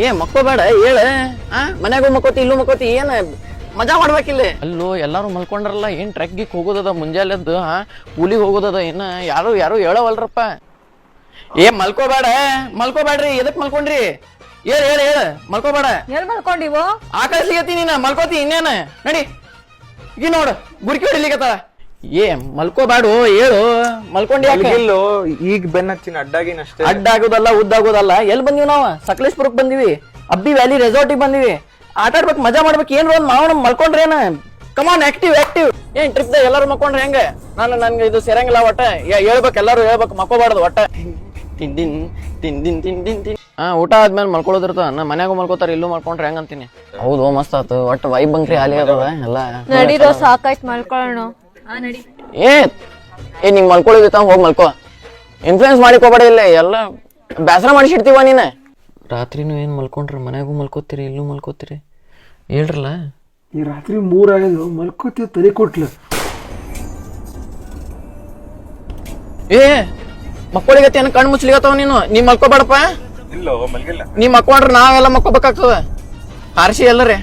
ಏ ಮಕ್ಕೋಬೇಡ ಹೇಳ ಮನ್ಯಾಗೂ ಮಕ್ಕೋತಿ ಇಲ್ಲೂ ಮಕ್ಕೋತಿ ಏನ ಮಜಾ ಮಾಡ್ಬೇಕಿಲ್ಲ. ಅಲ್ಲೋ ಎಲ್ಲಾರು ಮಲ್ಕೊಂಡ್ರಲ್ಲ ಏನ್ ಟ್ರೆಕ್ ಗಿಕ್ ಹೋಗೋದದ ಮುಂಜಾಲೆದ್ದು ಕೂಲಿಗೆ ಹೋಗೋದದ ಏನ ಯಾರು ಹೇಳವಲ್ರಪ್ಪ. ಏ ಮಲ್ಕೋಬೇಡ್ರಿ ಎದಕ್ ಮಲ್ಕೊಂಡ್ರಿ? ಹೇಳ ಮಲ್ಕೋಬೇಡ. ಎಲ್ ಮಲ್ಕೊಂಡಿವು? ಆಕಾಶ ಸಿಗತಿ ನೀನ ಮಲ್ಕೋತಿ ಇನ್ನೇನ ನಡಿ ಈಗ ನೋಡ ಗುರ್ಕಿ ಹೊಡಿಲಿಕತ್ತಾಳ. ಏ ಮಲ್ಕೋಬೇಡು ಹೇಳು ಮಲ್ಕೊಂಡಿ ಇಲ್ಲೋ ಈಗ ಬೆನ್ನಚ್ಚಿನ ಅಡ್ಡಾಗಿನ ಅಷ್ಟೇ. ಅಡ್ಡಾಗೋದಲ್ಲ ಉದ್ದಾಗೋದಲ್ಲ. ಎಲ್ಲಿ ಬಂದಿವಿ ನಾವು? ಸಕಲೇಶ್ಪುರಕ್ಕೆ ಬಂದಿವಿ, ಅಬ್ಬಿ ವ್ಯಾಲಿ ರೆಸಾರ್ಟಿಗೆ ಬಂದಿವಿ. ಆಟ ಆಡ್ಬೇಕು ಮಜಾ ಮಾಡ್ಬೇಕು. ಏನ್ರ ಒಂದ್ ಮಾವನ ಮಲ್ಕೊಂಡ್ರೇನ ಕಮಾನ್ ಆಕ್ಟಿವ್ ಏನ್ ಟ್ರಿಪ್ ದಾಗ ಎಲ್ಲಾರು ಮಕ್ಕೊಂಡ್ರೆ ಹೆಂಗ? ನನ್ಗೆ ಇದು ಸೇರಂಗಿಲ್ಲ ಒಟ್ಟ. ಹೇಳ್ಬೇಕು ಎಲ್ಲಾರು ಹೇಳ್ಬೇಕು ಮಕ್ಕೋಬಾರ್ದು ಒಟ್ಟ. ತಿಂದಿನ್ ಊಟ ಆದ್ಮೇಲೆ ಮಲ್ಕೊಳ್ಳೋದಿರ್ತ. ನಾ ಮನ್ಯಾಗೂ ಮಲ್ಕೋತಾರ ಇಲ್ಲೂ ಮಲ್ಕೊಂಡ್ರೆ ಹೆಂಗ ಅಂತೀನಿ. ಹೌದು ಮಸ್ತ್ ಆತು ಒಟ್ಟ ವೈಬ್ ಬಂಕ್ರಿ ಹಾಲಿ ಅದ ಎಲ್ಲ. ನಡಿರೋ ಸಾಕಾಯ್ತು ಮಲ್ಕೊಳ್ಳೋಣ. ಏ ನಿಂಗ್ ಮಲ್ಕೊಳ್ಳೋದಿತ್ತ ಹೋಗಿ ಮಲ್ಕೋ. ಇನ್ಫ್ಲೂಯೆನ್ಸ್ ಮಾಡಿಕೋಬೇಡ ಇಲ್ಲ ಎಲ್ಲ ಬೇಸರ ಮಾಡಿಸಿಡ್ತೀವ ನೀನ. ರಾತ್ರಿನೂ ಏನ್ ಮಲ್ಕೊಂಡ್ರ ಮನ್ಯಾಗೂ ಮಲ್ಕೋತೀರಿ ಇಲ್ಲೂ ಮಲ್ಕೋತೀರಿ ಹೇಳ್ರಲ್ಲ. ಈ ರಾತ್ರಿ 3 ಆಗ್ಯದ ಮಲ್ಕೋತಿ ತಲೆ ಕೊಟ್ಲ. ಏ ಮಕ್ಕಳಿಗತಿ ಏನ್ ಕಣ್ ಮುಚ್ಲಿಗತ್ತವ ನೀ ಮಲ್ಕೋಬೇಡಪ್ಪ. ಇಲ್ಲೋ ಮಲ್ಗಿಲ್ಲ. ನೀ ಮಕ್ಕೊಂಡ್ರ ನಾವೆಲ್ಲ ಮಕ್ಕೋಬೇಕಾಗ್ತದ. ಹಾರಿಸಿ ಎಲ್ಲರೇ